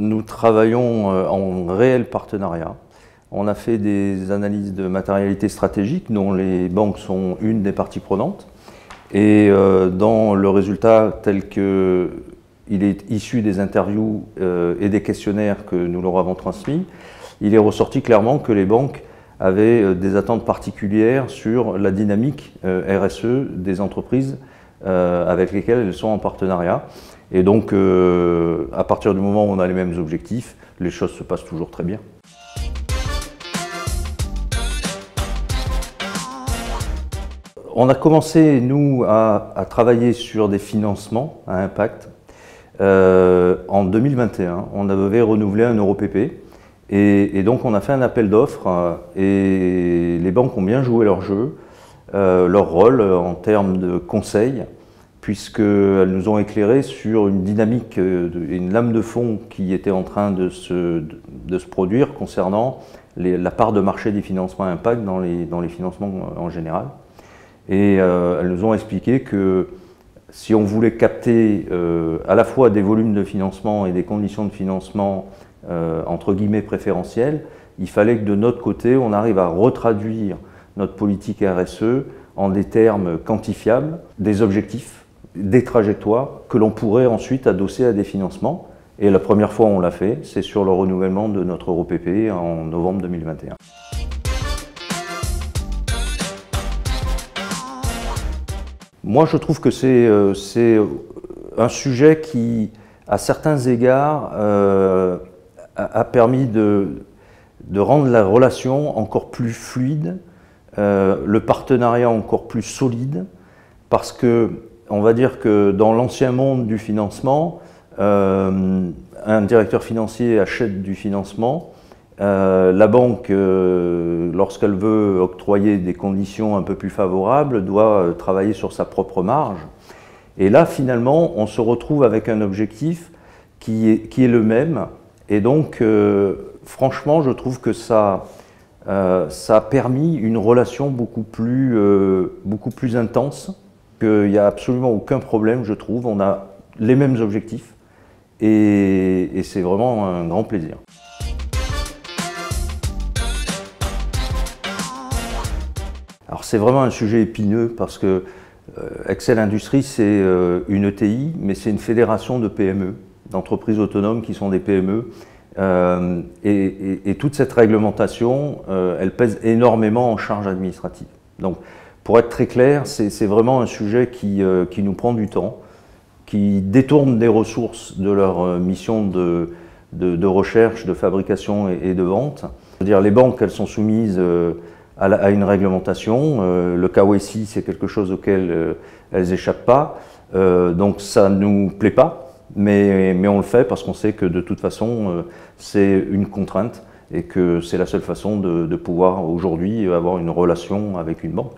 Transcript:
nous travaillons en réel partenariat. On a fait des analyses de matérialité stratégique dont les banques sont une des parties prenantes. Et dans le résultat tel qu'il est issu des interviews et des questionnaires que nous leur avons transmis, il est ressorti clairement que les banques avaient des attentes particulières sur la dynamique RSE des entreprises avec lesquelles elles sont en partenariat. Et donc, à partir du moment où on a les mêmes objectifs, les choses se passent toujours très bien. On a commencé, nous, à travailler sur des financements à impact en 2021. On avait renouvelé un EuroPP et donc on a fait un appel d'offres et les banques ont bien joué leur jeu, leur rôle en termes de conseil, puisqu'elles nous ont éclairé sur une dynamique, une lame de fond qui était en train de se produire concernant la part de marché des financements à impact dans les financements en général. Et elles nous ont expliqué que si on voulait capter à la fois des volumes de financement et des conditions de financement entre guillemets préférentielles, il fallait que de notre côté, on arrive à retraduire notre politique RSE en des termes quantifiables, des objectifs, des trajectoires que l'on pourrait ensuite adosser à des financements. Et la première fois où on l'a fait, c'est sur le renouvellement de notre EuroPP en novembre 2021. Moi, je trouve que c'est un sujet qui, à certains égards, a permis de rendre la relation encore plus fluide, le partenariat encore plus solide, parce que, on va dire que dans l'ancien monde du financement, un directeur financier achète du financement. La banque, lorsqu'elle veut octroyer des conditions un peu plus favorables, doit travailler sur sa propre marge. Et là, finalement, on se retrouve avec un objectif qui est le même. Et donc, franchement, je trouve que ça a permis une relation beaucoup plus intense, qu'il n'y a absolument aucun problème, je trouve. On a les mêmes objectifs et c'est vraiment un grand plaisir. Alors c'est vraiment un sujet épineux parce que Excel Industries c'est une ETI, mais c'est une fédération de PME, d'entreprises autonomes qui sont des PME. Et toute cette réglementation, elle pèse énormément en charge administrative. Donc pour être très clair, c'est vraiment un sujet qui nous prend du temps, qui détourne des ressources de leur mission de recherche, de fabrication et de vente. C'est-à-dire les banques, elles sont soumises à une réglementation. Le KYC, c'est quelque chose auquel elles échappent pas. Donc ça ne nous plaît pas, mais on le fait parce qu'on sait que de toute façon, c'est une contrainte et que c'est la seule façon de pouvoir aujourd'hui avoir une relation avec une banque.